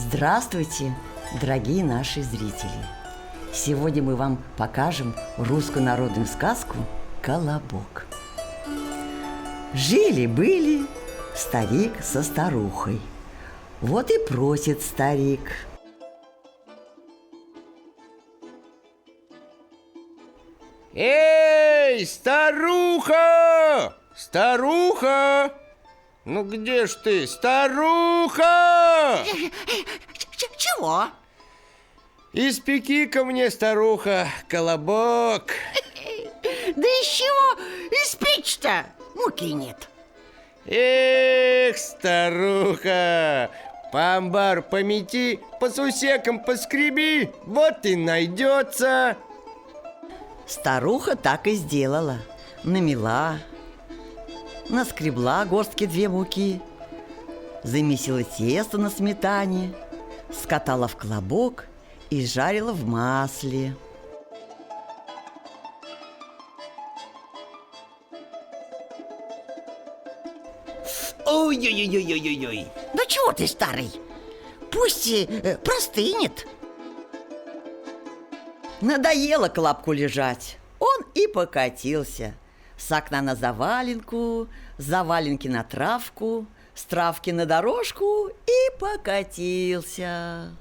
Здравствуйте, дорогие наши зрители! Сегодня мы вам покажем русскую народную сказку «Колобок». Жили-были старик со старухой. Вот и просит старик: «Эй, старуха! Старуха! Ну где ж ты, старуха?» Чего? Испеки ко мне, старуха, колобок. Да из чего испечь-то? Муки нет. Эх, старуха, по амбару помети, по сусекам поскреби, вот и найдется. Старуха так и сделала. Намела, наскребла горстки 2 муки, замесила тесто на сметане, скатала в колобок и жарила в масле. Ой-ой-ой-ой-ой-ой. Да чего ты, старый? Пусть простынет. Надоело колобку лежать. Он и покатился. С окна на заваленку, с заваленки на травку, с травки на дорожку и покатился.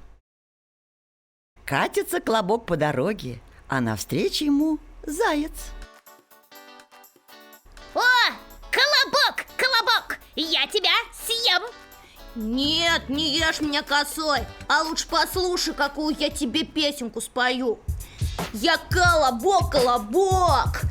Катится колобок по дороге, а навстречу ему заяц. О, колобок, колобок, я тебя съем! Нет, не ешь меня косой, а лучше послушай, какую я тебе песенку спою. Я колобок, колобок,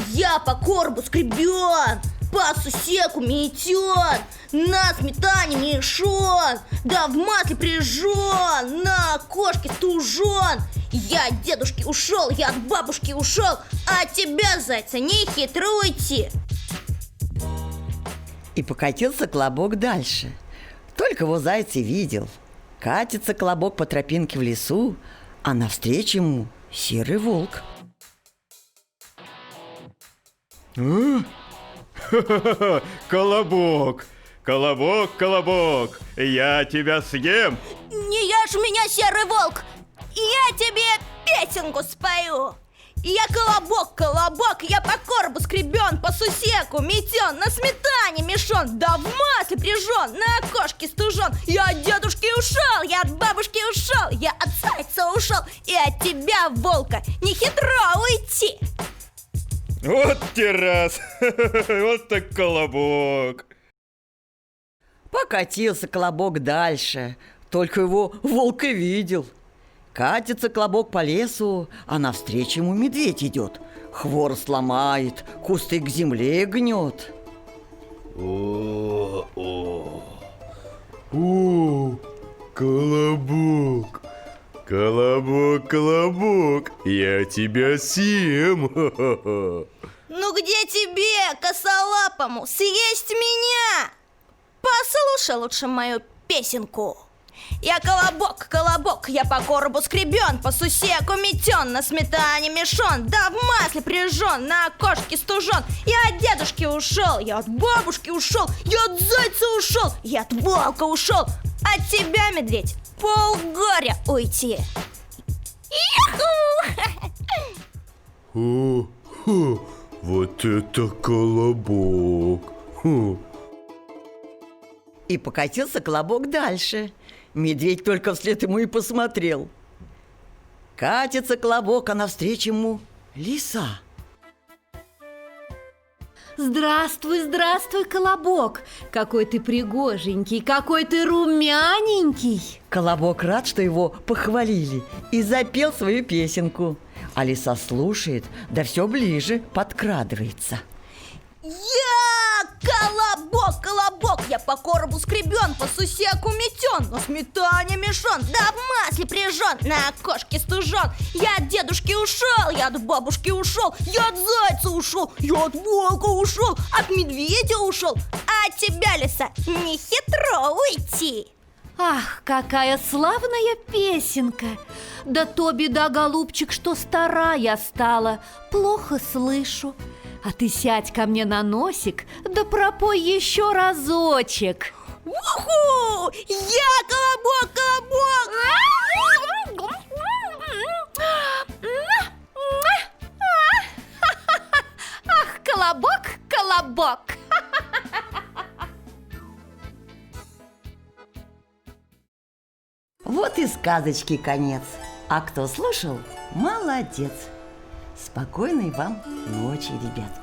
я по коробу скребен, по сусеку метен, на сметане мешон, да в масле прижжен, на окошке стужен. Я от дедушки ушел, я от бабушки ушел, а тебя, зайца, не хитруйте. И покатился колобок дальше. Только его заяц и видел. Катится колобок по тропинке в лесу, а навстречу ему серый волк. Колобок, колобок, колобок, я тебя съем. Не ешь меня, серый волк, я тебе песенку спою. Я колобок, колобок, я по коробу скребен, по сусеку метен, на сметане мешон, да в масле прижжен, на окошке стужен. Я от дедушки ушел, я от бабушки ушел, я от зайца ушел, и от тебя, волка, не хитро уйти. Вот те раз, вот так колобок. Покатился колобок дальше, только его волк и видел. Катится колобок по лесу, а навстречу ему медведь идет. Хворост ломает, кусты к земле гнет. О, колобок, колобок, колобок, я тебя съем. Ну где тебе, косолапому, съесть меня? Послушай лучше мою песенку. Я колобок, колобок, я по коробу скребен, по сусеку метен, на сметане мешон, да в масле прижжен, на окошке стужен. Я от дедушки ушел, я от бабушки ушел, я от зайца ушел, я от волка ушел. От тебя, медведь, полгоря уйти. О, вот это колобок. И покатился колобок дальше. Медведь только вслед ему и посмотрел. Катится колобок, а навстречу ему лиса. Здравствуй, здравствуй, колобок. Какой ты пригоженький, какой ты румяненький. Колобок рад, что его похвалили, и запел свою песенку. А лиса слушает, да все ближе подкрадывается. Я колобок, колобок, я по коробу скребен, по сусеку метен, на сметане мешон, да в масле прижжен, на окошке стужен. Я от дедушки ушел, я от бабушки ушел, я от зайца ушел, я от волка ушел, от медведя ушел, а от тебя, лиса, не хитро уйти. Ах, какая славная песенка. Да то беда, голубчик, что старая стала, плохо слышу. А ты сядь ко мне на носик, да пропой еще разочек. Уху! Я колобок, колобок! Ах, колобок, колобок! Вот и сказочки конец. А кто слушал, молодец. Спокойной вам ночи, ребят.